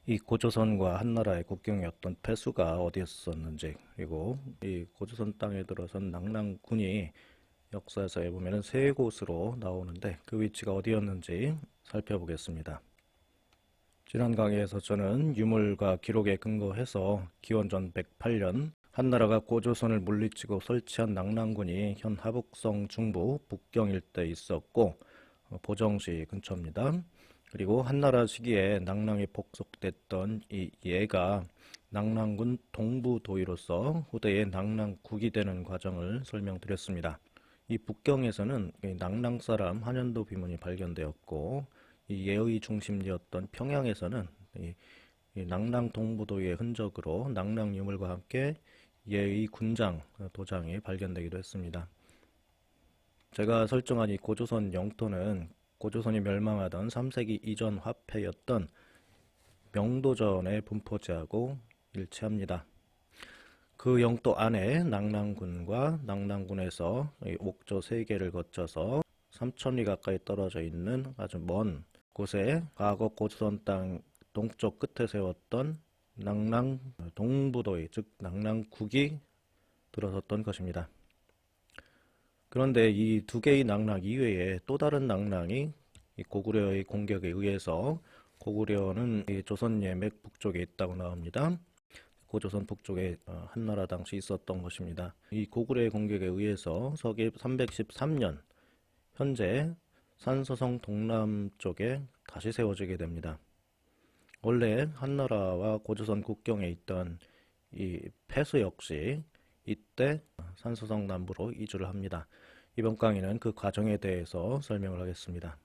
이 고조선과 한나라의 국경이었던 폐수가 어디였었는지, 그리고 이 고조선 땅에 들어선 낙랑군이 역사에서 보면은 세 곳으로 나오는데 그 위치가 어디였는지 살펴보겠습니다. 지난 강의에서 저는 유물과 기록에 근거해서 기원전 108년 한나라가 고조선을 물리치고 설치한 낙랑군이 현 하북성 중부 북경 일대에 있었고 보정시 근처입니다. 그리고 한나라 시기에 낙랑이 복속됐던 이 예가 낙랑군 동부 도의로서 후대에 낙랑국이 되는 과정을 설명드렸습니다. 이 북경에서는 낙랑 사람 한현도 비문이 발견되었고 이 예의 중심지였던 평양에서는 이 낙랑 동부도의 흔적으로 낙랑 유물과 함께 예의 군장 도장이 발견되기도 했습니다. 제가 설정한 이 고조선 영토는 고조선이 멸망하던 3세기 이전 화폐였던 명도전의 분포지하고 일치합니다. 그 영토 안에 낙랑군과 낙랑군에서 옥조 3개를 거쳐서 3,000리 가까이 떨어져 있는 아주 먼 곳에 과거 고조선 땅 동쪽 끝에 세웠던 낙랑 동부도의 즉 낙랑국이 들어섰던 것입니다. 그런데 이 두 개의 낙랑 이외에 또 다른 낙랑이 고구려의 공격에 의해서 고구려는 조선 예맥 북쪽에 있다고 나옵니다. 고조선 북쪽에 한나라 당시 있었던 것입니다. 이 고구려의 공격에 의해서 서기 313년 현재 산서성 동남쪽에 다시 세워지게 됩니다. 원래 한나라와 고조선 국경에 있던 이 폐수 역시 이때 산서성 남부로 이주를 합니다. 이번 강의는 그 과정에 대해서 설명을 하겠습니다.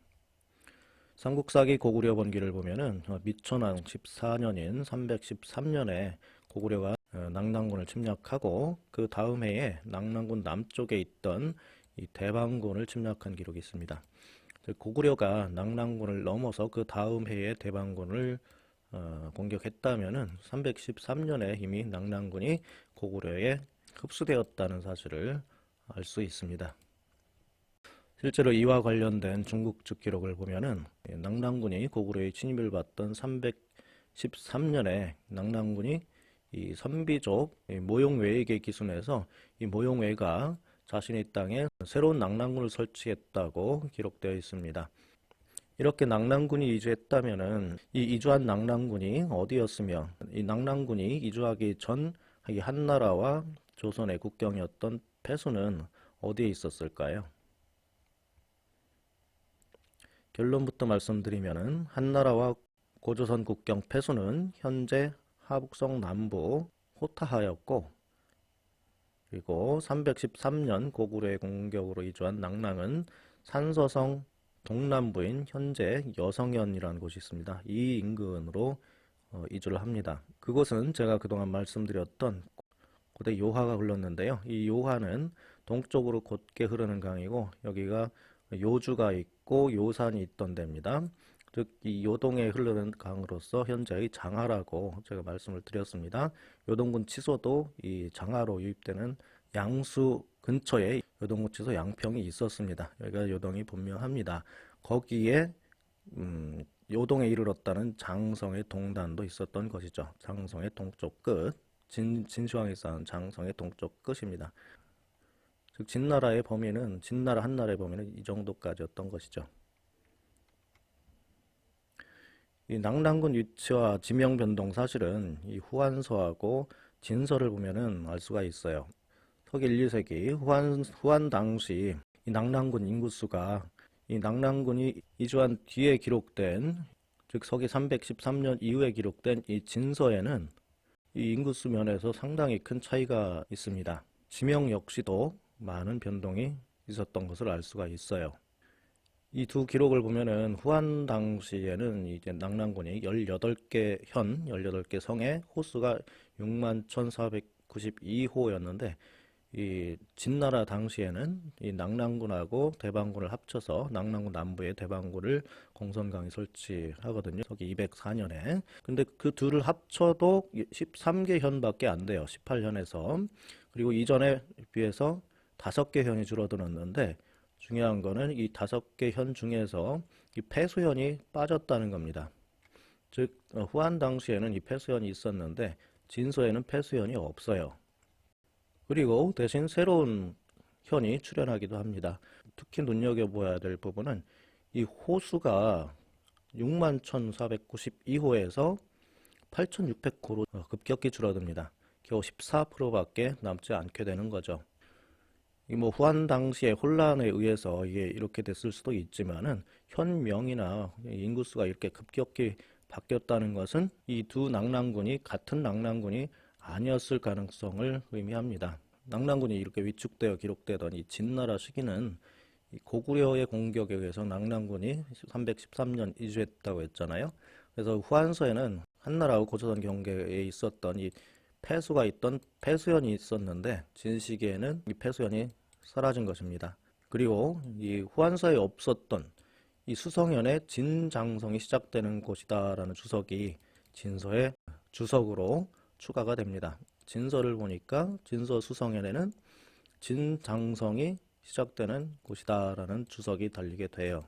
삼국사기 고구려 번기를 보면은 미천왕 14년인 313년에 고구려가 낙랑군을 침략하고 그 다음 해에 낙랑군 남쪽에 있던 이 대방군을 침략한 기록이 있습니다. 고구려가 낙랑군을 넘어서 그 다음 해에 대방군을 공격했다면은 313년에 이미 낙랑군이 고구려에 흡수되었다는 사실을 알 수 있습니다. 실제로 이와 관련된 중국 측 기록을 보면은 낙랑군이 고구려의 침입을 받던 313년에 낙랑군이 이 선비족 모용외에게 기순해서 이 모용외가 자신의 땅에 새로운 낙랑군을 설치했다고 기록되어 있습니다. 이렇게 낙랑군이 이주했다면은 이 이주한 낙랑군이 어디였으며 이 낙랑군이 이주하기 전 이 한나라와 조선의 국경이었던 폐수는 어디에 있었을까요? 결론부터 말씀드리면은 한나라와 고조선 국경 폐수는 현재 하북성 남부 호타하였고 그리고 313년 고구려의 공격으로 이주한 낙랑은 산서성 동남부인 현재 여성현이라는 곳이 있습니다. 이 인근으로 이주를 합니다. 그곳은 제가 그동안 말씀드렸던 고대 요하가 흘렀는데요. 이 요하는 동쪽으로 곧게 흐르는 강이고 여기가 요주가 있고 요산이 있던 데입니다. 즉 이 요동에 흐르는 강으로서 현재의 장하라고 제가 말씀을 드렸습니다. 요동군 치소도 이 장하로 유입되는 양수 근처에 요동군 치소 양평이 있었습니다. 여기가 요동이 분명합니다. 거기에 요동에 이르렀다는 장성의 동단도 있었던 것이죠. 장성의 동쪽 끝, 진시황이 쌓은 장성의 동쪽 끝입니다. 즉 진나라의 범위는 진나라 한나라의 범위는 이 정도까지였던 것이죠. 이 낙랑군 위치와 지명 변동 사실은 이 후한서하고 진서를 보면은 알 수가 있어요. 서기 1, 2세기 후한 당시 이 낙랑군 인구수가 이 낙랑군이 이주한 뒤에 기록된 즉 서기 313년 이후에 기록된 이 진서에는 이 인구수 면에서 상당히 큰 차이가 있습니다. 지명 역시도 많은 변동이 있었던 것을 알 수가 있어요. 이 두 기록을 보면은 후한 당시에는 이제 낙랑군이 18개 현, 18개 성의 호수가 61,492호였는데 이 진나라 당시에는 이 낙랑군하고 대방군을 합쳐서 낙랑군 남부에 대방군을 공선강에 설치하거든요. 서기 204년에. 근데 그 둘을 합쳐도 13개 현밖에 안 돼요. 18현에서. 그리고 이전에 비해서 5개 현이 줄어들었는데 중요한 거는 이 5개 현 중에서 이 폐수현이 빠졌다는 겁니다. 즉 후한 당시에는 이 폐수현이 있었는데 진서에는 폐수현이 없어요. 그리고 대신 새로운 현이 출현하기도 합니다. 특히 눈여겨봐야 될 부분은 이 호수가 61,492호에서 8,600호로 급격히 줄어듭니다. 겨우 14%밖에 남지 않게 되는 거죠. 이 뭐 후한 당시의 혼란에 의해서 이게 이렇게 됐을 수도 있지만은 현명이나 인구수가 이렇게 급격히 바뀌었다는 것은 이 두 낙랑군이 같은 낙랑군이 아니었을 가능성을 의미합니다. 낙랑군이 이렇게 위축되어 기록되던 이 진나라 시기는 이 고구려의 공격에 의해서 낙랑군이 313년 이주했다고 했잖아요. 그래서 후한서에는 한나라와 고조선 경계에 있었던 이 폐수가 있던 폐수현이 있었는데 진시기에는 이 폐수현이 사라진 것입니다. 그리고 이 후한서에 없었던 이 수성현의 진장성이 시작되는 곳이다라는 주석이 진서의 주석으로 추가가 됩니다. 진서를 보니까 진서 수성현에는 진장성이 시작되는 곳이다라는 주석이 달리게 돼요.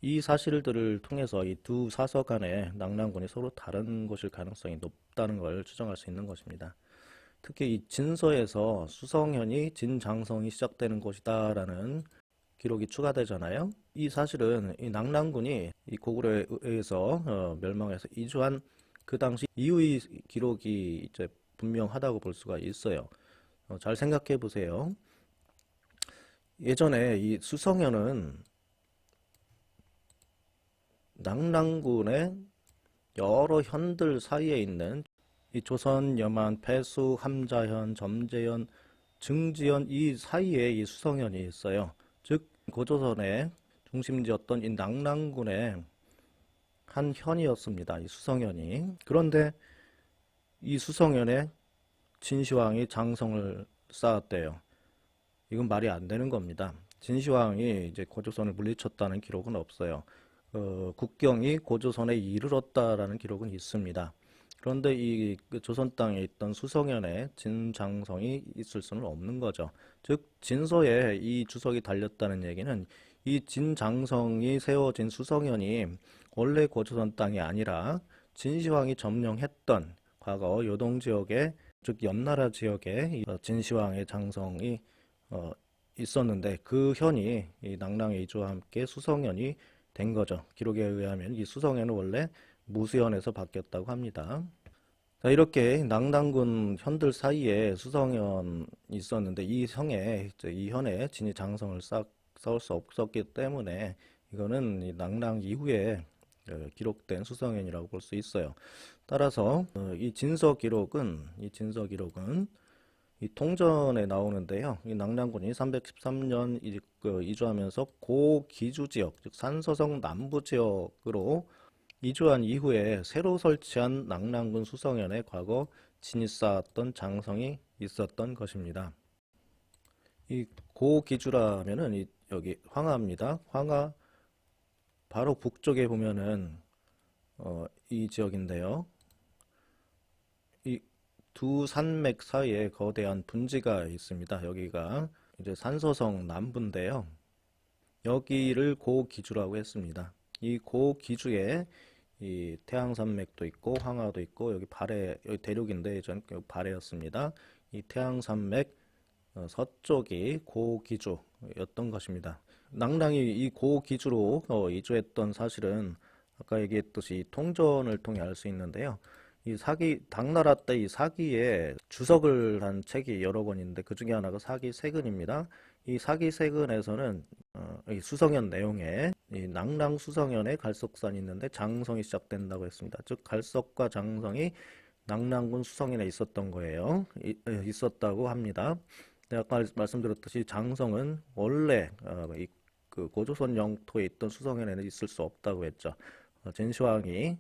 이 사실들을 통해서 이 두 사서 간의 낙랑군이 서로 다른 곳일 가능성이 높다는 걸 추정할 수 있는 것입니다. 특히 이 진서에서 수성현이 진장성이 시작되는 곳이다라는 기록이 추가되잖아요. 이 사실은 이 낙랑군이 이 고구려에 의해서 멸망해서 이주한 그 당시 이후의 기록이 이제 분명하다고 볼 수가 있어요. 잘 생각해 보세요. 예전에 이 수성현은 낙랑군의 여러 현들 사이에 있는 이 조선, 여만, 폐수, 함자현, 점재현, 증지현 이 사이에 이 수성현이 있어요. 즉 고조선의 중심지였던 이 낙랑군의 한 현이었습니다. 이 수성현이. 그런데 이 수성현에 진시황이 장성을 쌓았대요. 이건 말이 안 되는 겁니다. 진시황이 이제 고조선을 물리쳤다는 기록은 없어요. 국경이 고조선에 이르렀다라는 기록은 있습니다. 그런데 이 조선 땅에 있던 수성현에 진장성이 있을 수는 없는 거죠. 즉 진서에 이 주석이 달렸다는 얘기는 이 진장성이 세워진 수성현이 원래 고조선 땅이 아니라 진시황이 점령했던 과거 요동 지역에 즉 옆나라 지역에 진시황의 장성이 있었는데 그 현이 이 낙랑의 이주와 함께 수성현이 된 거죠. 기록에 의하면 이 수성현은 원래 무수현에서 바뀌었다고 합니다. 자, 이렇게 낙랑군 현들 사이에 수성현이 있었는데 이 현에 진이 장성을 쌓을 수 없었기 때문에 이거는 이 낙랑 이후에 기록된 수성현이라고 볼 수 있어요. 따라서 이 진서 기록은 이 통전에 나오는데요. 이 낙랑군이 313년 이주하면서 고기주 지역, 즉 산서성 남부 지역으로 이주한 이후에 새로 설치한 낙랑군 수성현에 과거 진이 쌓았던 장성이 있었던 것입니다. 이 고기주라면은 여기 황하입니다. 황하 바로 북쪽에 보면은 이 지역인데요. 이 두 산맥 사이에 거대한 분지가 있습니다. 여기가 이제 산서성 남부인데요. 여기를 고기주라고 했습니다. 이 고기주에 이 태양산맥도 있고 황하도 있고 여기 여기 대륙인데 예전 발해였습니다. 이 태양산맥 서쪽이 고기주였던 것입니다. 낙랑이 이 고기주로 이주했던 사실은 아까 얘기했듯이 통전을 통해 알 수 있는데요. 이 당나라 때 이 사기에 주석을 한 책이 여러 권인데 그 중에 하나가 사기세근입니다. 이 사기세근에서는 이 수성현 내용에 이 낙랑 수성현에 갈석산이 있는데 장성이 시작된다고 했습니다. 즉 갈석과 장성이 낙랑군 수성현에 있었던 거예요. 있었다고 합니다. 아까 말씀드렸듯이 장성은 원래 그 고조선 영토에 있던 수성현에는 있을 수 없다고 했죠. 진시황이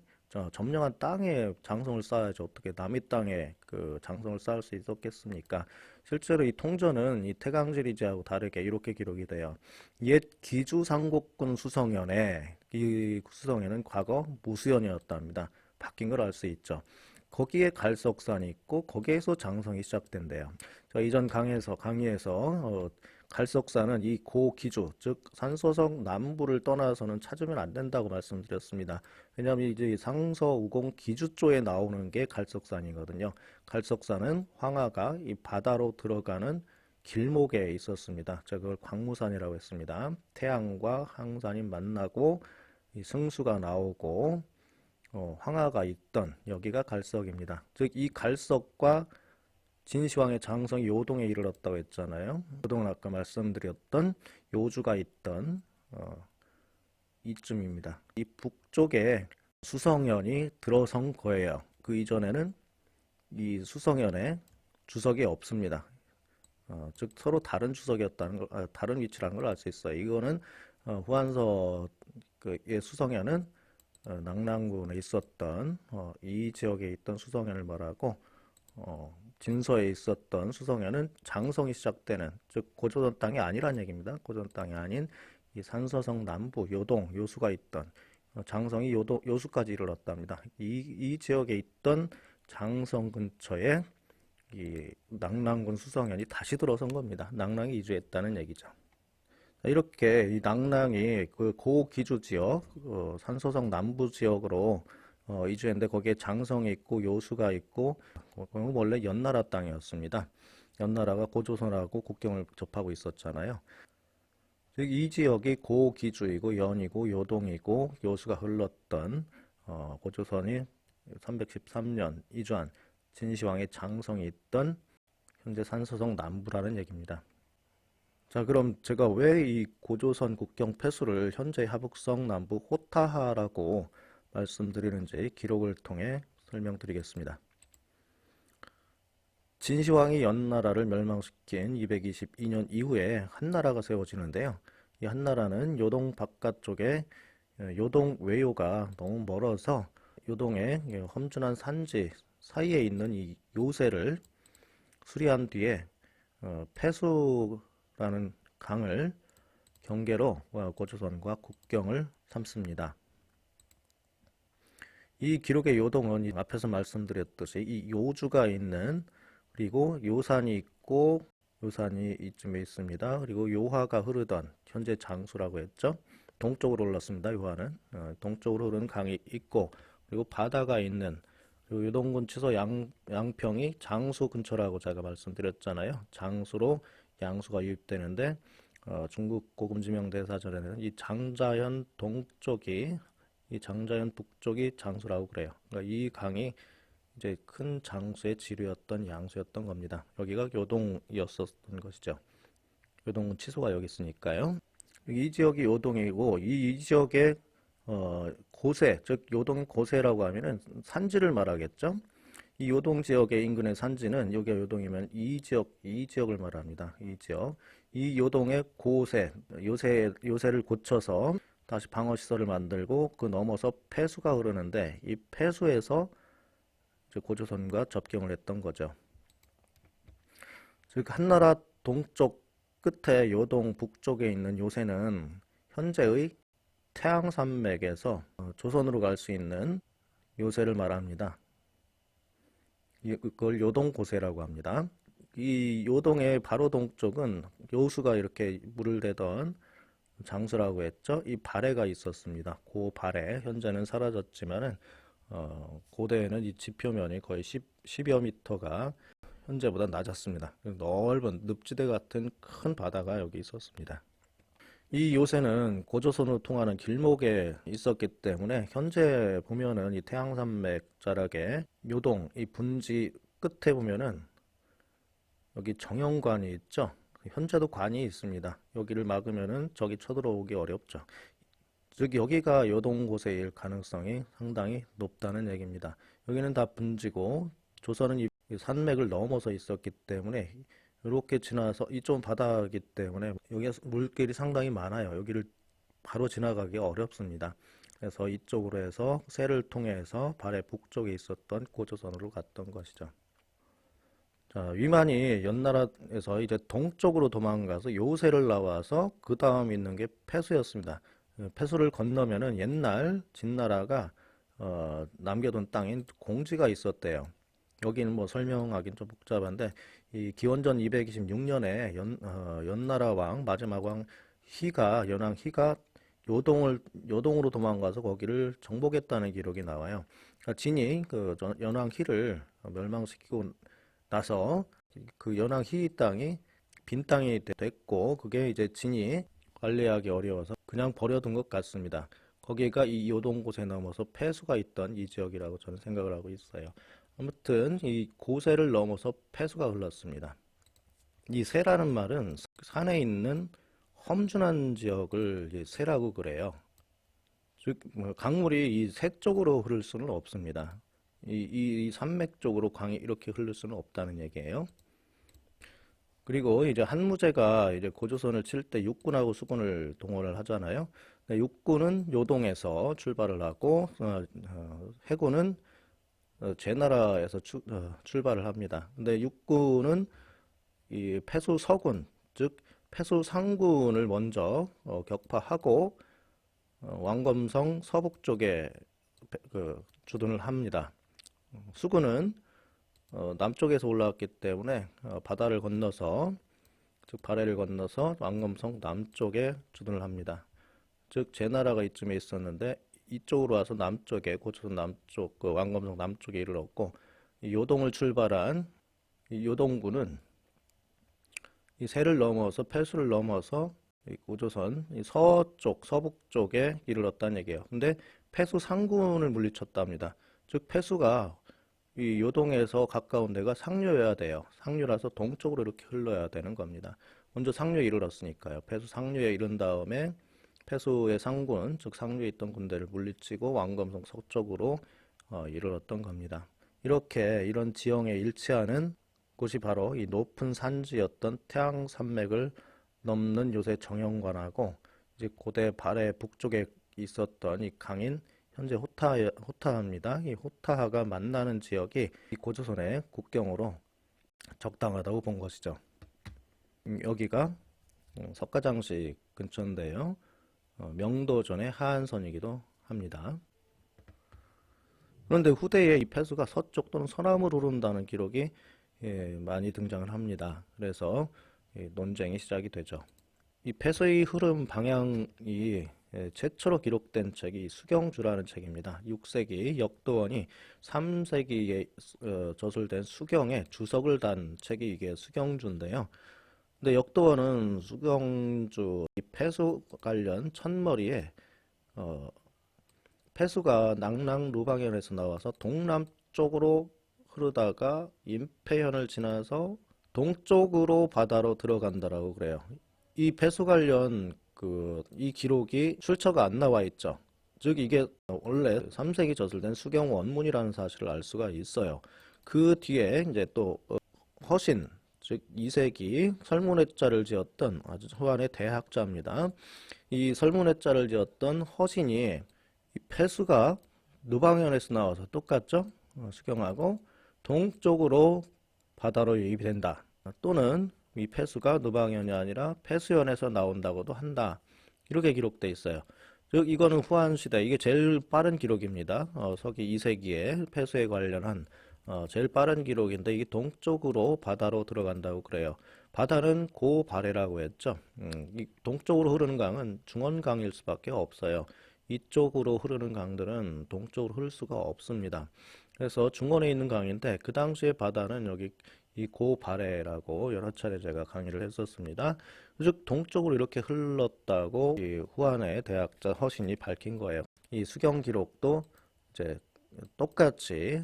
점령한 땅에 장성을 쌓아야지 어떻게 남의 땅에 그 장성을 쌓을 수 있었겠습니까? 실제로 이 통전은 이 태강지리지하고 다르게 이렇게 기록이 돼요. 옛 기주상곡군 수성현에 이 수성현은 과거 무수현이었답니다. 바뀐 걸 알 수 있죠. 거기에 갈석산이 있고 거기에서 장성이 시작된대요. 자, 이전 강의에서 갈석산은 이 고기주, 즉 산소성 남부를 떠나서는 찾으면 안 된다고 말씀드렸습니다. 왜냐하면 이제 상서우공 기주 쪽에 나오는 게 갈석산이거든요. 갈석산은 황하가 이 바다로 들어가는 길목에 있었습니다. 자, 그걸 광무산이라고 했습니다. 태양과 항산이 만나고 이 승수가 나오고 황하가 있던 여기가 갈석입니다. 즉 이 갈석과 진시황의 장성이 요동에 이르렀다고 했잖아요. 요동은 아까 말씀드렸던 요주가 있던 이쯤입니다. 이 북쪽에 수성현이 들어선 거예요. 그 이전에는 이 수성현에 주석이 없습니다. 즉 서로 다른 주석이었다는 걸, 다른 위치라는 걸 알 수 있어요. 이거는 후한서 의 수성현은 낙랑군에 있었던 이 지역에 있던 수성현을 말하고 진서에 있었던 수성현은 장성이 시작되는, 즉 고조선 땅이 아니란 얘기입니다. 고조선 땅이 아닌 이 산서성 남부 요동 요수가 있던 장성이 요수까지 이르렀답니다. 이 지역에 있던 장성 근처에 이 낙랑군 수성현이 다시 들어선 겁니다. 낙랑이 이주했다는 얘기죠. 이렇게 이 낙랑이 그 고기주 지역, 산소성 남부 지역으로 이주했는데 거기에 장성이 있고 요수가 있고 원래 연나라 땅이었습니다. 연나라가 고조선하고 국경을 접하고 있었잖아요. 즉 이 지역이 고기주이고 연이고 요동이고 요수가 흘렀던 고조선이 313년 이주한 진시황의 장성이 있던 현재 산소성 남부라는 얘기입니다. 자, 그럼 제가 왜 이 고조선 국경 폐수를 현재 하북성 남부 호타하라고 말씀드리는지 기록을 통해 설명드리겠습니다. 진시황이 연나라를 멸망시킨 222년 이후에 한나라가 세워지는데요. 이 한나라는 요동 바깥쪽에 요동 외요가 너무 멀어서 요동의 험준한 산지 사이에 있는 이 요새를 수리한 뒤에 폐수라는 강을 경계로 고조선과 국경을 삼습니다. 이 기록의 요동은 앞에서 말씀드렸듯이 이 요주가 있는, 그리고 요산이 있고 요산이 이쯤에 있습니다. 그리고 요하가 흐르던 현재 장수라고 했죠. 동쪽으로 흘렀습니다. 요하는 동쪽으로 흐르는 강이 있고, 그리고 바다가 있는, 그리고 요동군 치서 양평이 장수 근처라고 제가 말씀드렸잖아요. 장수로 양수가 유입되는데 중국 고금지명대사전에는 이 장자현 동쪽이, 이 장자현 북쪽이 장수라고 그래요. 그러니까 이 강이 이제 큰 장수의 지류였던 양수였던 겁니다. 여기가 요동이었었던 것이죠. 요동군 치소가 여기 있으니까요. 이 지역이 요동이고 이 지역의 고세, 즉 요동의 고세라고 하면은 산지를 말하겠죠. 이 요동 지역의 인근의 산지는, 여기가 요동이면 이 지역을 말합니다. 이 지역, 이 요동의 고세, 요새를 고쳐서 다시 방어시설을 만들고 그 넘어서 폐수가 흐르는데 이 폐수에서 고조선과 접경을 했던 거죠. 즉 한나라 동쪽 끝에 요동 북쪽에 있는 요새는 현재의 태양산맥에서 조선으로 갈 수 있는 요새를 말합니다. 이걸 요동고세라고 합니다. 이 요동의 바로 동쪽은 요수가 이렇게 물을 대던 장수라고 했죠. 이 발해가 있었습니다. 그 발해, 현재는 사라졌지만은 고대에는 이 지표면이 거의 10여 미터가 현재보다 낮았습니다. 넓은 늪지대 같은 큰 바다가 여기 있었습니다. 이 요새는 고조선으로 통하는 길목에 있었기 때문에 현재 보면은 이 태양산맥 자락에 요동 이 분지 끝에 보면은 여기 정영관이 있죠. 현재도 관이 있습니다. 여기를 막으면은 적이 쳐들어오기 어렵죠. 즉 여기가 요동고세일 가능성이 상당히 높다는 얘기입니다. 여기는 다 분지고 조선은 이 산맥을 넘어서 있었기 때문에 이렇게 지나서 이쪽 바다이기 때문에 여기가 물길이 상당히 많아요. 여기를 바로 지나가기 어렵습니다. 그래서 이쪽으로 해서 세를 통해서 발해 북쪽에 있었던 고조선으로 갔던 것이죠. 자, 위만이 연나라에서 이제 동쪽으로 도망가서 요새를 나와서 그 다음 있는 게 폐수였습니다. 폐수를 건너면은 옛날 진나라가 남겨둔 땅인 공지가 있었대요. 여기는 뭐 설명하기는 좀 복잡한데 이 기원전 226년에 연나라 왕 마지막 왕 연왕 희가 요동으로 도망가서 거기를 정복했다는 기록이 나와요. 그러니까 진이 연왕 희를 멸망시키고 나서 그 연왕 희 땅이 빈 땅이 됐고 그게 이제 진이 관리하기 어려워서 그냥 버려둔 것 같습니다. 거기가 이 요동 곳에 넘어서 폐수가 있던 이 지역이라고 저는 생각을 하고 있어요. 아무튼 이 고세를 넘어서 폐수가 흘렀습니다. 이 세라는 말은 산에 있는 험준한 지역을 세라고 그래요. 즉 강물이 이 새 쪽으로 흐를 수는 없습니다. 이 산맥 쪽으로 강이 이렇게 흐를 수는 없다는 얘기예요. 그리고 이제 한무제가 이제 고조선을 칠 때 육군하고 수군을 동원을 하잖아요. 육군은 요동에서 출발을 하고 해군은 제나라에서 출발을 합니다. 근데 육군은 이 패수 서군, 즉 패수 상군을 먼저 격파하고 왕검성 서북 쪽에 주둔을 합니다. 수군은 남쪽에서 올라왔기 때문에 바다를 건너서 즉 바레를 건너서 왕검성 남쪽에 주둔을 합니다. 즉 제나라가 이쯤에 있었는데 이쪽으로 와서 남쪽에 고조선 남쪽 왕검성 남쪽에 이르렀고 이 요동을 출발한 이 요동군은 이 세를 넘어서 패수를 넘어서 이 고조선 이 서쪽 서북 쪽에 이르렀다는 얘기예요. 근데 패수 상군을 물리쳤답니다. 즉 패수가 이 요동에서 가까운 데가 상류여야 돼요. 상류라서 동쪽으로 이렇게 흘러야 되는 겁니다. 먼저 상류에 이르렀으니까요. 패수 상류에 이른 다음에 패수의 상군, 즉 상류에 있던 군대를 물리치고 왕검성 서쪽으로 이르렀던 겁니다. 이런 지형에 일치하는 곳이 바로 이 높은 산지였던 태양산맥을 넘는 요새 정형관하고 이제 고대 발해 북쪽에 있었던 이 강인 현재 호타하입니다. 이 호타하가 만나는 지역이 이 고조선의 국경으로 적당하다고 본 것이죠. 여기가 석가장식 근처인데요. 명도전의 하한선이기도 합니다. 그런데 후대에 이 폐수가 서쪽 또는 서남으로 흐른다는 기록이 많이 등장을 합니다. 그래서 논쟁이 시작이 되죠. 이 폐수의 흐름 방향이 최초로 기록된 책이 수경주라는 책입니다. 6세기 역도원이 3세기에 저술된 수경에 주석을 단 책이 이게 수경주인데요. 근데 역도원은 수경주 이 폐수 관련 첫머리에 폐수가 낙랑 루방현에서 나와서 동남쪽으로 흐르다가 임폐현을 지나서 동쪽으로 바다로 들어간다라고 그래요. 이 폐수 관련 이 기록이 출처가 안 나와 있죠. 즉 이게 원래 3세기 저술된 수경 원문이라는 사실을 알 수가 있어요. 그 뒤에 이제 또 허신 즉 2세기 설문회자를 지었던 아주 후한의 대학자입니다. 이 설문회자를 지었던 허신이 이 폐수가 누방현에서 나와서 똑같죠? 수경하고 동쪽으로 바다로 유입이 된다. 또는 이 폐수가 누방현이 아니라 폐수현에서 나온다고도 한다. 이렇게 기록되어 있어요. 즉 이거는 후한시대 이게 제일 빠른 기록입니다. 서기 2세기에 폐수에 관련한 제일 빠른 기록인데 이게 동쪽으로 바다로 들어간다고 그래요. 바다는 고바레라고 했죠. 이 동쪽으로 흐르는 강은 중원강일 수밖에 없어요. 이쪽으로 흐르는 강들은 동쪽으로 흐를 수가 없습니다. 그래서 중원에 있는 강인데 그 당시에 바다는 여기 이 고바레라고 여러 차례 제가 강의를 했었습니다. 즉 동쪽으로 이렇게 흘렀다고 이 후한의 대학자 허신이 밝힌 거예요. 이 수경 기록도 이제 똑같이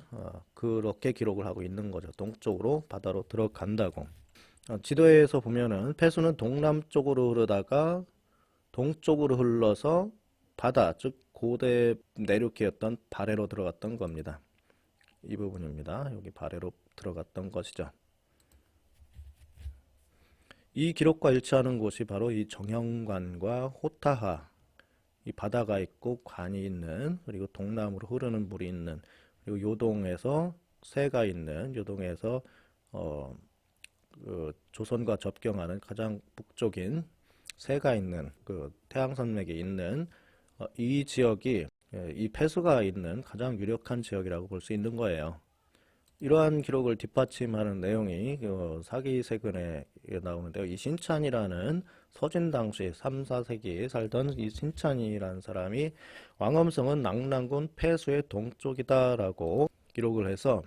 그렇게 기록을 하고 있는 거죠. 동쪽으로 바다로 들어간다고. 지도에서 보면은 폐수는 동남쪽으로 흐르다가 동쪽으로 흘러서 바다, 즉 고대 내륙이었던 바레로 들어갔던 겁니다. 이 부분입니다. 여기 바레로 들어갔던 것이죠. 이 기록과 일치하는 곳이 바로 이 정형관과 호타하, 이 바다가 있고 관이 있는, 그리고 동남으로 흐르는 물이 있는, 그리고 요동에서 새가 있는, 요동에서 조선과 접경하는 가장 북쪽인 새가 있는 그 태양산맥에 있는 이 지역이 이 폐수가 있는 가장 유력한 지역이라고 볼 수 있는 거예요. 이러한 기록을 뒷받침하는 내용이 사기세근에 나오는데요. 이 신찬이라는 서진 당시 3, 4세기에 살던 이 신찬이라는 사람이 왕엄성은 낙랑군 폐수의 동쪽이다라고 기록을 해서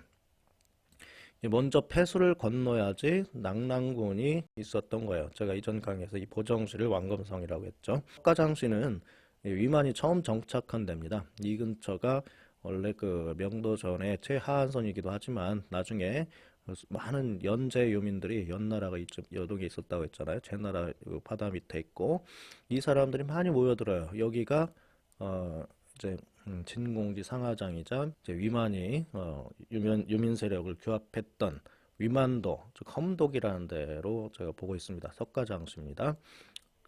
먼저 폐수를 건너야지 낙랑군이 있었던 거예요. 제가 이전 강의에서 이 보정시를 왕검성이라고 했죠. 석가장시는 위만이 처음 정착한 데입니다. 이 근처가 원래 그 명도전의 최하한선이기도 하지만 나중에 많은 연제 요민들이 연나라가 이쪽 여동에 있었다고 했잖아요. 제나라 바다 밑에 있고 이 사람들이 많이 모여들어요. 여기가 이제 진공지 상하장이자 이제 위만이 유민 세력을 규합했던 위만도 즉 험독이라는 데로 제가 보고 있습니다. 석가장시입니다.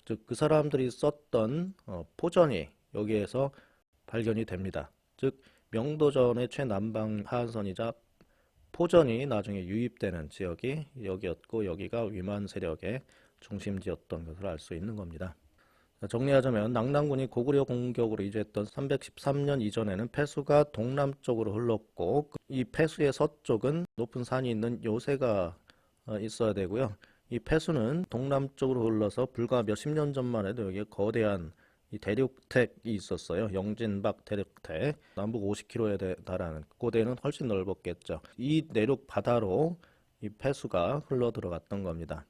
즉 그 사람들이 썼던 포전이 여기에서 발견이 됩니다. 즉 명도전의 최남방 하한선이자 포전이 나중에 유입되는 지역이 여기였고 여기가 위만 세력의 중심지였던 것을 알 수 있는 겁니다. 정리하자면 낙랑군이 고구려 공격으로 이주했던 313년 이전에는 폐수가 동남쪽으로 흘렀고 이 폐수의 서쪽은 높은 산이 있는 요새가 있어야 되고요. 이 폐수는 동남쪽으로 흘러서 불과 몇십 년 전만 해도 여기에 거대한 이 대륙택이 있었어요. 영진박 대륙택. 남북 50km에 달하는 고대는 훨씬 넓었겠죠. 이 내륙 바다로 이 폐수가 흘러 들어갔던 겁니다.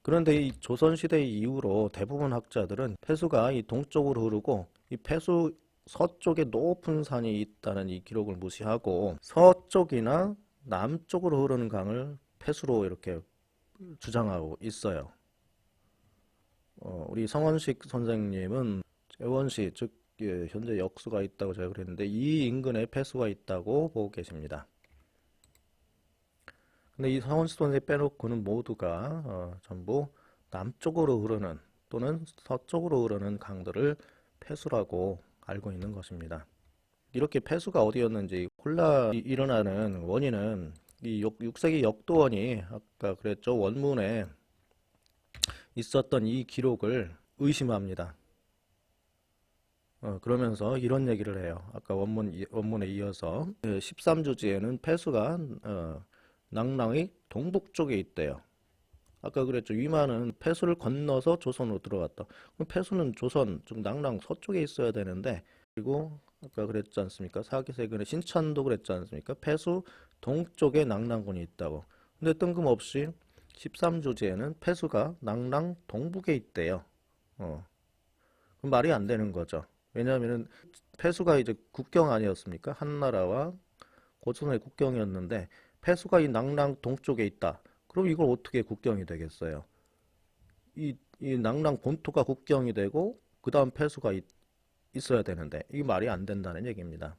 그런데 이 조선시대 이후로 대부분 학자들은 폐수가 이 동쪽으로 흐르고 이 폐수 서쪽에 높은 산이 있다는 이 기록을 무시하고 서쪽이나 남쪽으로 흐르는 강을 폐수로 이렇게 주장하고 있어요. 우리 성원식 선생님은 재원시 즉 현재 역수가 있다고 제가 그랬는데 이 인근에 폐수가 있다고 보고 계십니다. 근데 이 성원식 선생님 빼놓고는 모두가 전부 남쪽으로 흐르는 또는 서쪽으로 흐르는 강들을 폐수라고 알고 있는 것입니다. 이렇게 폐수가 어디였는지 혼란이 일어나는 원인은 이 6세기 역도원이 아까 그랬죠. 원문에 있었던 이 기록을 의심합니다. 그러면서 이런 얘기를 해요. 아까 원문에 이어서 13주지에는 폐수가 낙랑의 동북쪽에 있대요. 아까 그랬죠. 위만은 폐수를 건너서 조선으로 들어갔다. 그럼 폐수는 조선, 즉 낙랑 서쪽에 있어야 되는데 그리고 아까 그랬지 않습니까? 사기세근의 신천도 그랬지 않습니까? 폐수 동쪽에 낙랑군이 있다고. 근데 뜬금없이 13주지에는 폐수가 낙랑 동북에 있대요. 그럼 말이 안 되는 거죠. 왜냐하면 폐수가 이제 국경 아니었습니까? 한나라와 고조선의 국경이었는데 폐수가 이 낙랑 동쪽에 있다. 그럼 이걸 어떻게 국경이 되겠어요? 이 낙랑 본토가 국경이 되고 그 다음 폐수가 있어야 되는데 이게 말이 안 된다는 얘기입니다.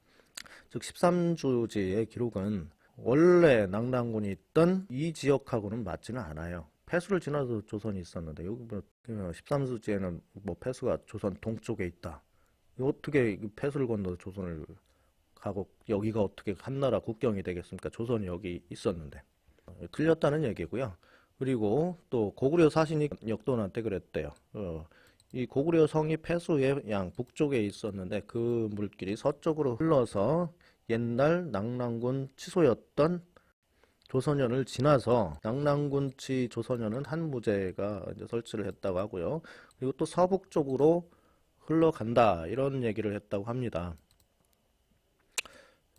즉 13주지의 기록은 원래 낙랑군이 있던 이 지역하고는 맞지는 않아요. 폐수를 지나서 조선이 있었는데 여기 뭐 13주지에는 뭐 폐수가 조선 동쪽에 있다. 어떻게 폐수를 건너서 조선을 가고 여기가 어떻게 한나라 국경이 되겠습니까? 조선이 여기 있었는데 틀렸다는 얘기고요. 그리고 또 고구려 사신이 역도원한테 그랬대요. 이 고구려 성이 폐수의 양 북쪽에 있었는데 그 물길이 서쪽으로 흘러서 옛날 낙랑군 치소였던 조선현을 지나서 낙랑군치 조선현은 한 무제가 이제 설치를 했다고 하고요. 그리고 또 서북 쪽으로 흘러간다 이런 얘기를 했다고 합니다.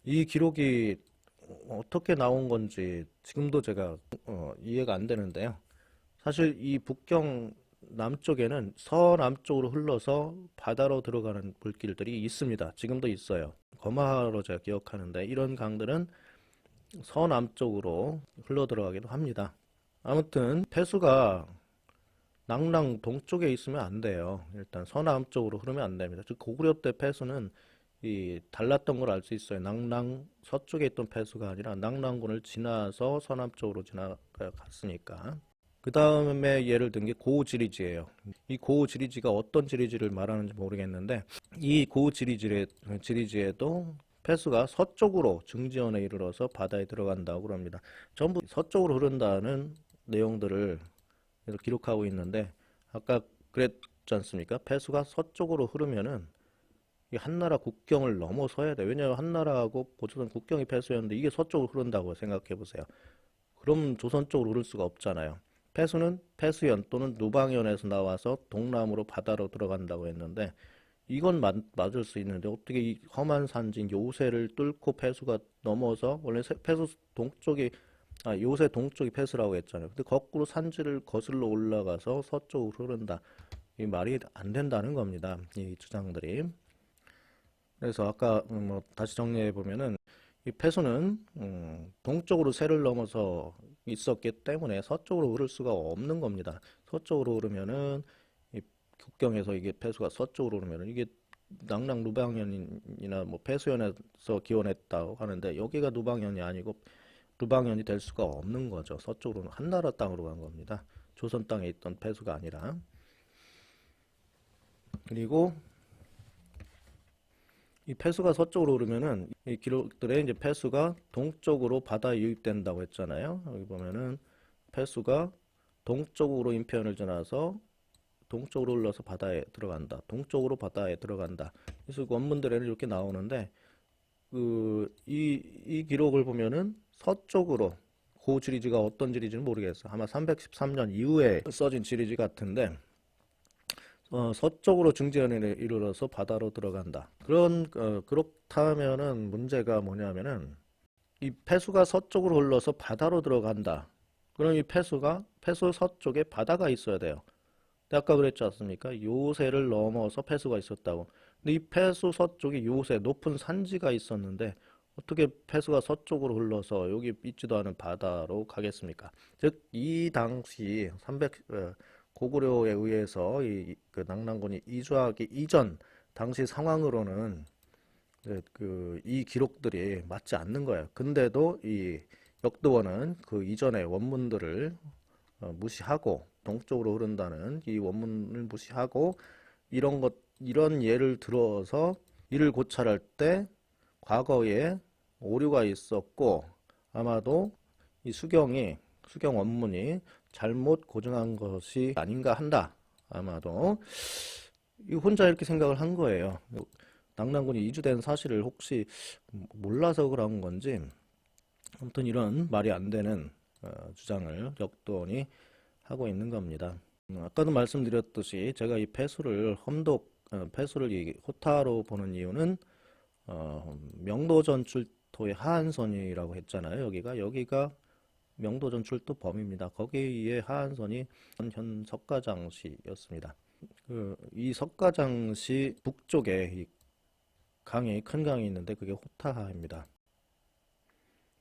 이 기록이 어떻게 나온 건지 지금도 제가 이해가 안 되는데요. 사실 이 북경 남쪽에는 서남쪽으로 흘러서 바다로 들어가는 물길들이 있습니다. 지금도 있어요. 거마로 제가 기억하는데 이런 강들은 서남쪽으로 흘러 들어가기도 합니다. 아무튼 폐수가 낙랑 동쪽에 있으면 안 돼요. 일단 서남쪽으로 흐르면 안 됩니다. 즉 고구려 때 폐수는 이 달랐던 걸 알 수 있어요. 낙랑 서쪽에 있던 폐수가 아니라 낙랑군을 지나서 서남쪽으로 지나갔으니까. 그 다음에 예를 든 게 고지리지예요. 이 고지리지가 어떤 지리지를 말하는지 모르겠는데 이 고지리지에도 폐수가 서쪽으로 증지원에 이르러서 바다에 들어간다고 그럽니다. 전부 서쪽으로 흐른다는 내용들을 기록하고 있는데 아까 그랬지 않습니까? 폐수가 서쪽으로 흐르면은 이 한나라 국경을 넘어서야 돼. 왜냐하면 한나라하고 고조선 국경이 폐수였는데 이게 서쪽으로 흐른다고 생각해 보세요. 그럼 조선 쪽으로 흐를 수가 없잖아요. 폐수는 폐수연 또는 누방연에서 나와서 동남으로 바다로 들어간다고 했는데 이건 맞을 수 있는데 어떻게 이 험한 산지인 요새를 뚫고 폐수가 넘어서 원래 폐수 동쪽이 요새 동쪽이 폐수라고 했잖아요. 근데 거꾸로 산지를 거슬러 올라가서 서쪽으로 흐른다. 이 말이 안 된다는 겁니다. 이 주장들이. 그래서 아까 뭐 다시 정리해 보면은 이 폐수는 동쪽으로 새를 넘어서 있었기 때문에 서쪽으로 흐를 수가 없는 겁니다. 서쪽으로 흐르면은 이 국경에서 이게 폐수가 서쪽으로 흐르면은 이게 낙랑 누방연이나 뭐 폐수연에서 기원했다고 하는데 여기가 누방연이 아니고 누방연이 될 수가 없는 거죠. 서쪽으로는 한나라 땅으로 간 겁니다. 조선 땅에 있던 폐수가 아니라. 그리고 이 폐수가 서쪽으로 오르면은 이 기록들에 이제 폐수가 동쪽으로 바다에 유입된다고 했잖아요. 여기 보면은 폐수가 동쪽으로 인편을 지나서 동쪽으로 흘러서 바다에 들어간다. 동쪽으로 바다에 들어간다. 그래서 원문들에는 이렇게 나오는데 이 기록을 보면은 서쪽으로 그 지리지가 어떤 지리지는 모르겠어. 아마 313년 이후에 써진 지리지 같은데 서쪽으로 중재연에 이르러서 바다로 들어간다. 그렇다면은 문제가 뭐냐면은 이 폐수가 서쪽으로 흘러서 바다로 들어간다. 그럼 이 폐수 서쪽에 바다가 있어야 돼요. 근데 아까 그랬지 않습니까? 요새를 넘어서 폐수가 있었다고. 근데 이 폐수 서쪽에 요새 높은 산지가 있었는데 어떻게 폐수가 서쪽으로 흘러서 여기 있지도 않은 바다로 가겠습니까? 즉 이 당시 고구려에 의해서 그 낙랑군이 이주하기 이전 당시 상황으로는 이 기록들이 맞지 않는 거예요. 근데도 이 역도원은 그 이전의 원문들을 무시하고 동쪽으로 흐른다는 이 원문을 무시하고 이런 예를 들어서 이를 고찰할 때 과거에 오류가 있었고 아마도 이 수경 원문이 잘못 고증한 것이 아닌가 한다. 아마도 이 혼자 이렇게 생각을 한 거예요. 낙랑군이 이주된 사실을 혹시 몰라서 그런 건지 아무튼 이런 말이 안 되는 주장을 역도원이 하고 있는 겁니다. 아까도 말씀드렸듯이 제가 이 폐수를 이 호타로 보는 이유는 명도전 출토의 하한선이라고 했잖아요. 여기가 명도전 출토 범위입니다. 거기에 하한선이 현 석가장시였습니다. 이 석가장시 북쪽에 이 큰 강이 있는데 그게 호타하입니다.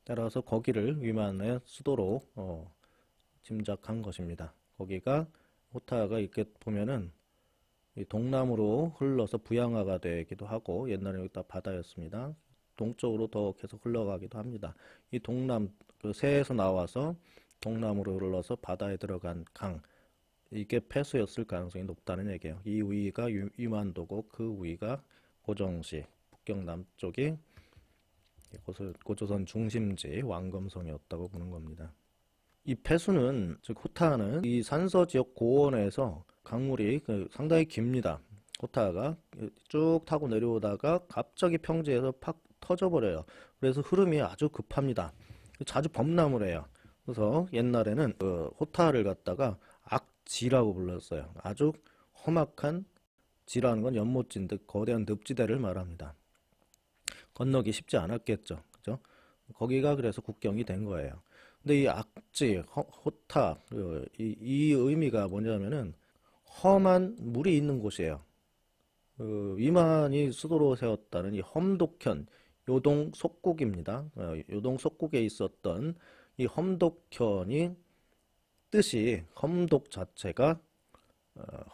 따라서 거기를 위만의 수도로 짐작한 것입니다. 거기가 호타가 이렇게 보면은 이 동남으로 흘러서 부양화가 되기도 하고 옛날에 여기다 바다였습니다. 동쪽으로 더 계속 흘러가기도 합니다. 이 동남 그 새에서 나와서 동남으로 흘러서 바다에 들어간 강 이게 폐수였을 가능성이 높다는 얘기예요. 이 위가 위만도고 그 위가 고정시 북경 남쪽이 고조선 중심지 왕검성이었다고 보는 겁니다. 이 폐수는 즉 호타는 이 산서 지역 고원에서 강물이 상당히 깁니다. 호타가 쭉 타고 내려오다가 갑자기 평지에서 팍 터져버려요. 그래서 흐름이 아주 급합니다. 자주 범람을 해요. 그래서 옛날에는 호타를 갖다가 악지라고 불렀어요. 아주 험악한 지라는 건 연못진 듯 거대한 늪지대를 말합니다. 건너기 쉽지 않았겠죠. 그죠? 거기가 그래서 국경이 된 거예요. 근데 이 악지, 호타, 이 의미가 뭐냐면은 험한 물이 있는 곳이에요. 위만이 수도로 세웠다는 이 험독현, 요동 속국입니다. 요동 속국에 있었던 이 험독현이 뜻이 험독 자체가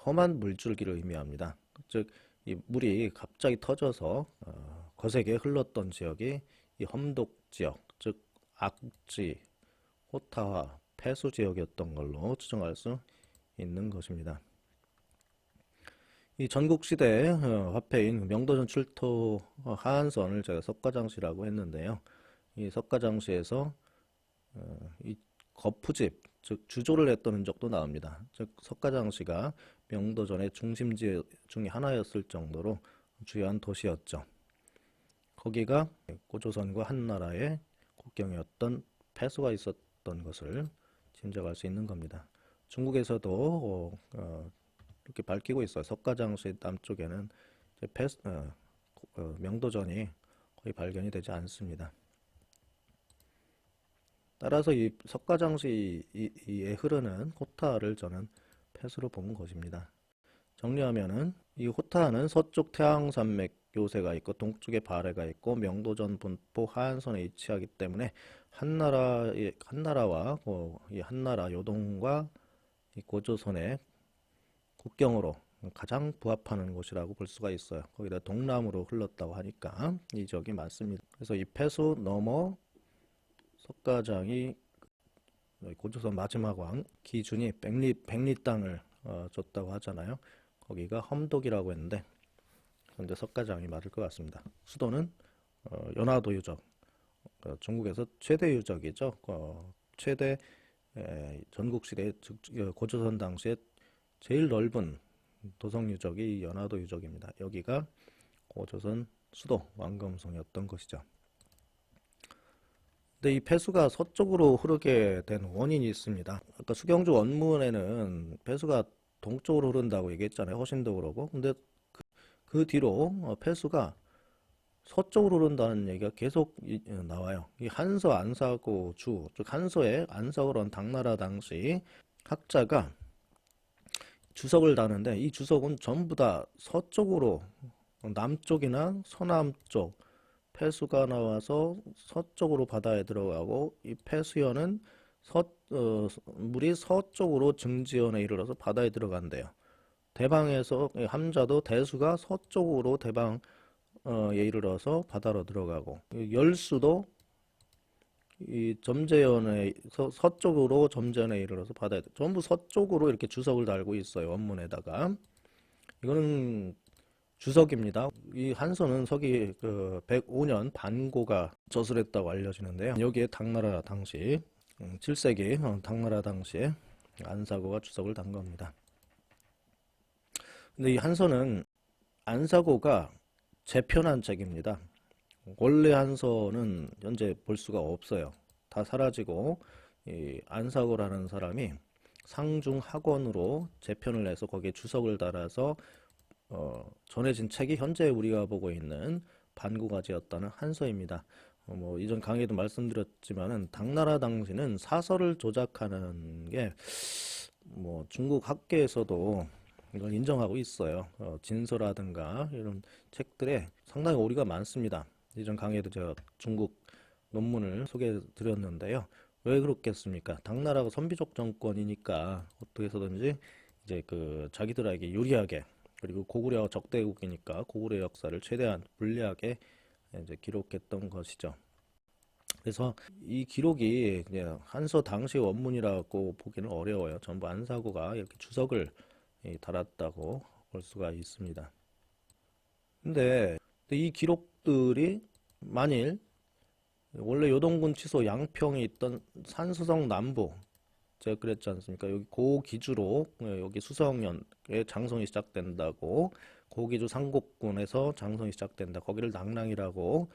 험한 물줄기를 의미합니다. 즉, 이 물이 갑자기 터져서 거세게 흘렀던 지역이 이 험독 지역, 즉 악지, 호타화, 폐수 지역이었던 걸로 추정할 수 있는 것입니다. 이 전국시대 화폐인 명도전 출토 하한선을 제가 석가장시라고 했는데요. 이 석가장시에서 이 거푸집, 즉 주조를 했던 흔적도 나옵니다. 즉 석가장시가 명도전의 중심지 중의 하나였을 정도로 주요한 도시였죠. 거기가 고조선과 한나라의 국경이었던 폐수가 있었던 것을 짐작할 수 있는 겁니다. 중국에서도 이렇게 밝히고 있어요. 석가장수의 남쪽에는 명도전이 거의 발견이 되지 않습니다. 따라서 이 석가장수에 흐르는 호타를 저는 폐수로 본 것입니다. 정리하면은 이 호타는 서쪽 태양산맥 요새가 있고 동쪽에 발해가 있고 명도전 분포 하안선에 위치하기 때문에 한나라와 이 한나라 요동과 이 고조선의 국경으로 가장 부합하는 곳이라고 볼 수가 있어요. 거기다 동남으로 흘렀다고 하니까 이 지역이 맞습니다. 그래서 이 폐수 넘어 석가장이 고조선 마지막 왕 기준이 백리 땅을 줬다고 하잖아요. 거기가 험독이라고 했는데 현재 석가장이 맞을 것 같습니다. 수도는 연화도 유적, 중국에서 최대 유적이죠. 최대 전국 시대 고조선 당시에 제일 넓은 도성 유적이 연화도 유적입니다. 여기가 고조선 수도 왕검성이었던 것이죠. 근데 이 폐수가 서쪽으로 흐르게 된 원인이 있습니다. 아까 수경주 원문에는 폐수가 동쪽으로 흐른다고 얘기했잖아요. 허신도 그러고. 근데 그 뒤로 폐수가 서쪽으로 흐른다는 얘기가 계속 나와요. 이 한서 안사고 즉 한서에 안사고로 한 당나라 당시 학자가 주석을 다는데 이 주석은 전부 다 서쪽으로 남쪽이나 서남쪽 폐수가 나와서 서쪽으로 바다에 들어가고 이 폐수연은 물이 서쪽으로 증지연에 이르러서 바다에 들어간대요. 대방에서 함자도 대수가 서쪽으로 대방에 이르러서 바다로 들어가고 열수도 이 점재연에 서쪽으로 점재연에 이르러서 바다에 전부 서쪽으로 이렇게 주석을 달고 있어요. 원문에다가 이거는 주석입니다. 이 한서는 서기 105년 반고가 저술했다고 알려지는데요. 여기에 당나라 당시 7세기 당나라 당시에 안사고가 주석을 단 겁니다. 근데 이 한서는 안사고가 재편한 책입니다. 원래 한서는 현재 볼 수가 없어요. 다 사라지고 이 안사고라는 사람이 상중학원으로 재편을 해서 거기에 주석을 달아서 전해진 책이 현재 우리가 보고 있는 반고가지였다는 한서입니다. 뭐 이전 강의에도 말씀드렸지만은 당나라 당시는 사설을 조작하는 게 뭐 중국 학계에서도 이걸 인정하고 있어요. 진서라든가 이런 책들에 상당히 오류가 많습니다. 이전 강의에도 제가 중국 논문을 소개해 드렸는데요. 왜 그렇겠습니까? 당나라가 선비족 정권이니까 어떻게 해서든지 이제 자기들에게 유리하게 그리고 고구려 적대국이니까 고구려 역사를 최대한 불리하게 이제 기록했던 것이죠. 그래서 이 기록이 그냥 한서 당시 원문이라고 보기는 어려워요. 전부 안사고가 이렇게 주석을 달았다고 볼 수가 있습니다. 근데 이 기록들이 만일 원래 요동군 치소 양평에 있던 산수성 남부 제가 그랬지 않습니까? 여기 고기주로 여기 수성연에 장성이 시작된다고 고기주 상곡군에서 장성이 시작된다. 거기를 낙랑이라고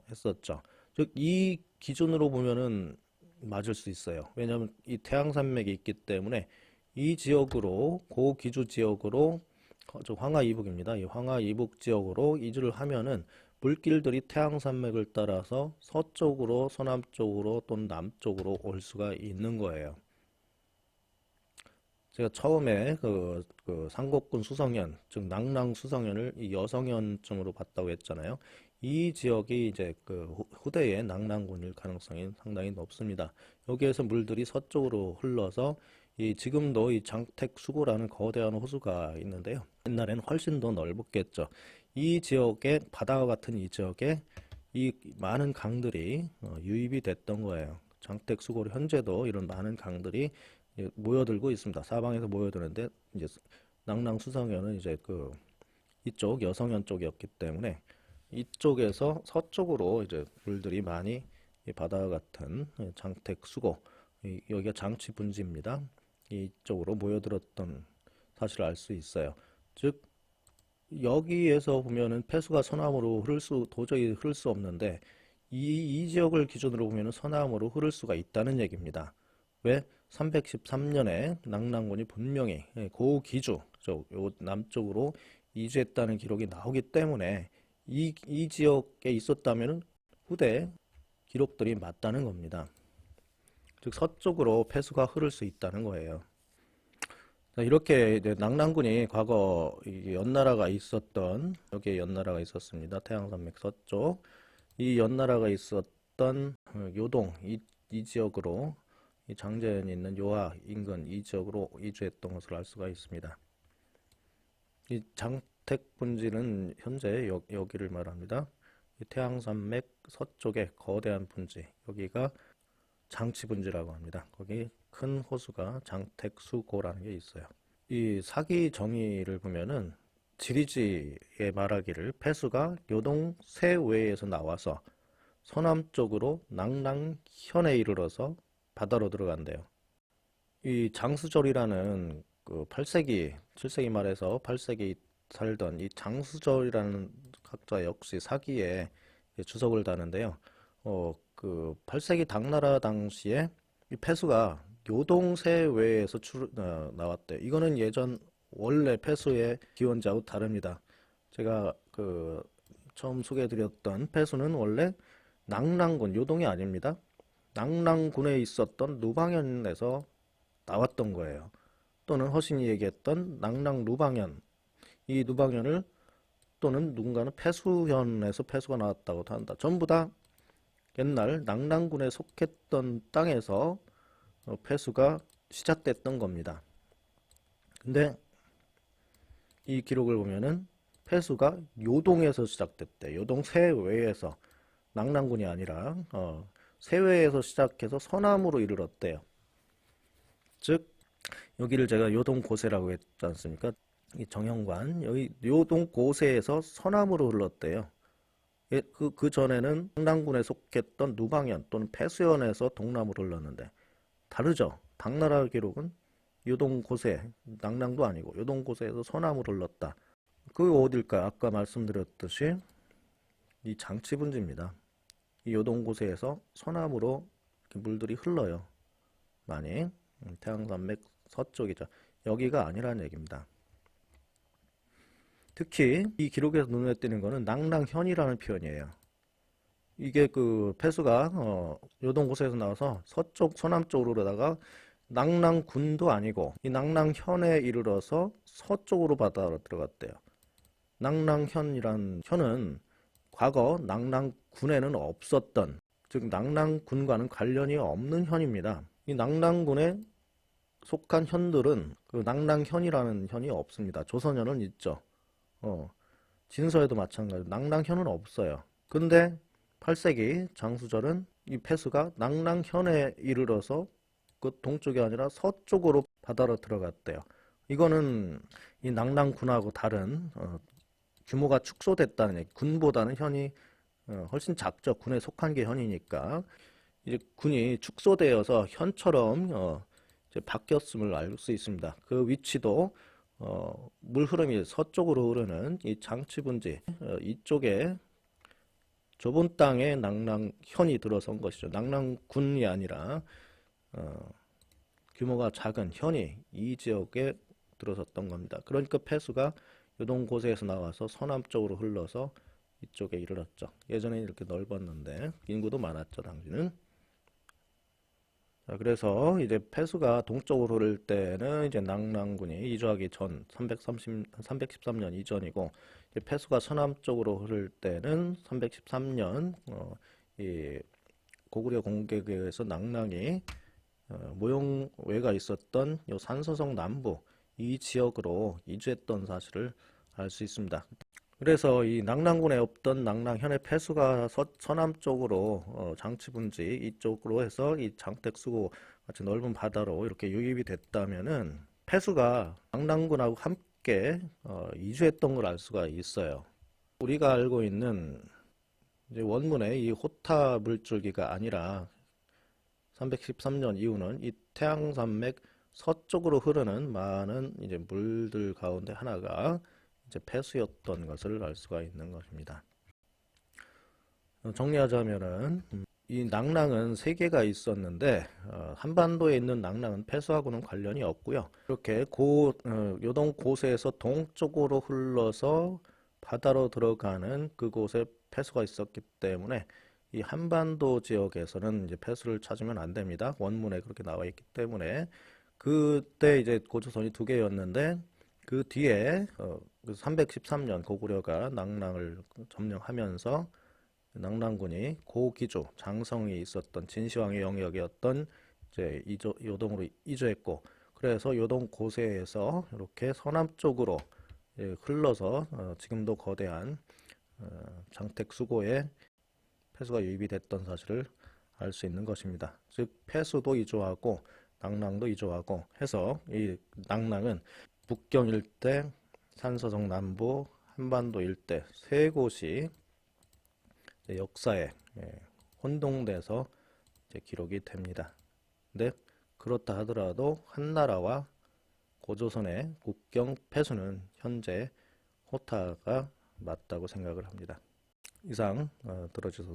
했었죠. 즉 이 기준으로 보면은 맞을 수 있어요. 왜냐하면 이 태양산맥이 있기 때문에 이 지역으로 고기주 지역으로 황하 이북입니다. 이 황하 이북 지역으로 이주를 하면은 물길들이 태양산맥을 따라서 서쪽으로 서남쪽으로 또는 남쪽으로 올 수가 있는 거예요. 제가 처음에 상곡군 수성현, 즉 낙랑 수성현을 이 여성현쯤으로 봤다고 했잖아요. 이 지역이 이제 후대의 낙랑군일 가능성이 상당히 높습니다. 여기에서 물들이 서쪽으로 흘러서 지금도 이 장택수고라는 거대한 호수가 있는데요. 옛날에는 훨씬 더 넓었겠죠. 이 지역에 바다와 같은 이 지역에 이 많은 강들이 유입이 됐던 거예요. 장택수고로 현재도 이런 많은 강들이 모여들고 있습니다. 사방에서 모여드는데 이제 낙랑 수성현은 이제 이쪽 여성현 쪽이었기 때문에 이쪽에서 서쪽으로 이제 물들이 많이 바다와 같은 장택수고 여기가 장치 분지입니다. 이쪽으로 모여들었던 사실을 알 수 있어요. 즉 여기에서 보면은 폐수가 서남으로 도저히 흐를 수 없는데 이 지역을 기준으로 보면은 서남으로 흐를 수가 있다는 얘기입니다. 왜? 313년에 낙랑군이 분명히 고기주, 요 남쪽으로 이주했다는 기록이 나오기 때문에 이 지역에 있었다면 후대 기록들이 맞다는 겁니다. 즉 서쪽으로 폐수가 흐를 수 있다는 거예요. 이렇게 이제 낙랑군이 과거 연나라가 있었던, 여기에 연나라가 있었습니다. 태양산맥 서쪽. 이 연나라가 있었던 요동 이 지역으로, 이 장제연이 있는 요하 인근 이 지역으로 이주했던 것을 알 수가 있습니다. 이 장택 분지는 현재 여기를 말합니다. 이 태양산맥 서쪽의 거대한 분지, 여기가 장치분지라고 합니다. 거기 큰 호수가 장택수고라는 게 있어요. 이 사기 정의를 보면은 지리지의 말하기를 폐수가 요동 세외에서 나와서 서남쪽으로 낙랑현에 이르러서 바다로 들어간대요. 이 장수절이라는 그 8세기, 7세기 말에서 8세기 살던 이 장수절이라는 학자 역시 사기에 주석을 다는데요. 그 8세기 당나라 당시에 이 폐수가 요동세외에서 나왔대요. 이거는 예전 원래 폐수의 기원자하고 다릅니다. 제가 그 처음 소개해드렸던 폐수는 원래 낙랑군, 요동이 아닙니다. 낙랑군에 있었던 누방현에서 나왔던 거예요. 또는 허신이 얘기했던 낙랑 누방현, 이 누방현을 또는 누군가는 폐수현에서 폐수가 나왔다고도 한다. 전부 다 옛날 낙랑군에 속했던 땅에서 폐수가 시작됐던 겁니다. 근데 이 기록을 보면은 폐수가 요동에서 시작됐대. 요동 세외에서, 낙랑군이 아니라 세외에서 시작해서 서남으로 이르렀대요. 즉 여기를 제가 요동 고세라고 했지 않습니까? 이 정형관, 여기 요동 고세에서 서남으로 흘렀대요. 그 전에는 낙랑군에 속했던 누방현 또는 폐수현에서 동남으로 흘렀는데 다르죠. 당나라 기록은 요동 고세, 낙랑도 아니고 요동 고세에서 서남으로 흘렀다. 그게 어딜까요? 아까 말씀드렸듯이 이 장치분지입니다. 이 요동 고세에서 서남으로 물들이 흘러요. 많이. 태양산맥 서쪽이죠. 여기가 아니라는 얘기입니다. 특히 이 기록에서 눈에 띄는 것은 낙랑현이라는 표현이에요. 이게 그 폐수가 요동 고세에서 나와서 서남쪽으로다가 낙랑군도 아니고 이 낙랑현에 이르러서 서쪽으로 바다로 들어갔대요. 낙랑현이란 현은 과거 낙랑군에는 없었던, 즉 낙랑군과는 관련이 없는 현입니다. 이 낙랑군에 속한 현들은 그 낙랑현이라는 현이 없습니다. 조선현은 있죠. 진서에도 마찬가지로 낙랑현은 없어요. 근데 8세기 장수절은 이 폐수가 낙랑현에 이르러서 그 동쪽이 아니라 서쪽으로 바다로 들어갔대요. 이거는 이 낙랑군하고 다른 규모가 축소됐다는 얘기. 군보다는 현이 훨씬 작죠. 군에 속한 게 현이니까. 이제 군이 축소되어서 현처럼 이제 바뀌었음을 알 수 있습니다. 그 위치도 물 흐름이 서쪽으로 흐르는 이 장치분지 이쪽에 좁은 땅에 낙랑현이 들어선 것이죠. 낙랑군이 아니라 규모가 작은 현이 이 지역에 들어섰던 겁니다. 그러니까 폐수가 요동 고세에서 나와서 서남쪽으로 흘러서 이쪽에 이르렀죠. 예전에는 이렇게 넓었는데 인구도 많았죠, 당시는. 자, 그래서 이제 폐수가 동쪽으로 흐를 때는 이제 낙랑군이 이주하기 전 313년 이전이고, 이제 폐수가 서남쪽으로 흐를 때는 313년 이 고구려 공개에 의해서 낙랑이 모용외가 있었던 요 산서성 남부 이 지역으로 이주했던 사실을 알 수 있습니다. 그래서 이 낙랑군에 없던 낙랑현의 폐수가 서남쪽으로 장치분지 이쪽으로 해서 이 장택수고 같이 넓은 바다로 이렇게 유입이 됐다면은 폐수가 낙랑군하고 함께 이주했던 걸 알 수가 있어요. 우리가 알고 있는 이제 원문의 이 호타 물줄기가 아니라 313년 이후는 이 태양산맥 서쪽으로 흐르는 많은 이제 물들 가운데 하나가 이제 폐수였던 것을 알 수가 있는 것입니다. 정리하자면은 이 낙랑은 세 개가 있었는데 한반도에 있는 낙랑은 폐수하고는 관련이 없고요. 이렇게 요동 고세에서 동쪽으로 흘러서 바다로 들어가는 그곳에 폐수가 있었기 때문에 이 한반도 지역에서는 이제 폐수를 찾으면 안 됩니다. 원문에 그렇게 나와 있기 때문에 그때 이제 고조선이 두 개였는데 그 뒤에 313년 고구려가 낙랑을 점령하면서 낙랑군이 고기주 장성이 있었던 진시황의 영역이었던 이제 요동으로 이주했고, 그래서 요동 고세에서 이렇게 서남쪽으로 흘러서 지금도 거대한 장택수고에 폐수가 유입이 됐던 사실을 알 수 있는 것입니다. 즉 폐수도 이주하고 낙랑도 이주하고 해서 이 낙랑은 북경 일대, 산서성 남부, 한반도 일대 세 곳이 역사에 혼동돼서 기록이 됩니다. 근데 그렇다 하더라도 한나라와 고조선의 국경 폐수는 현재 호타가 맞다고 생각을 합니다. 이상 들어주셔서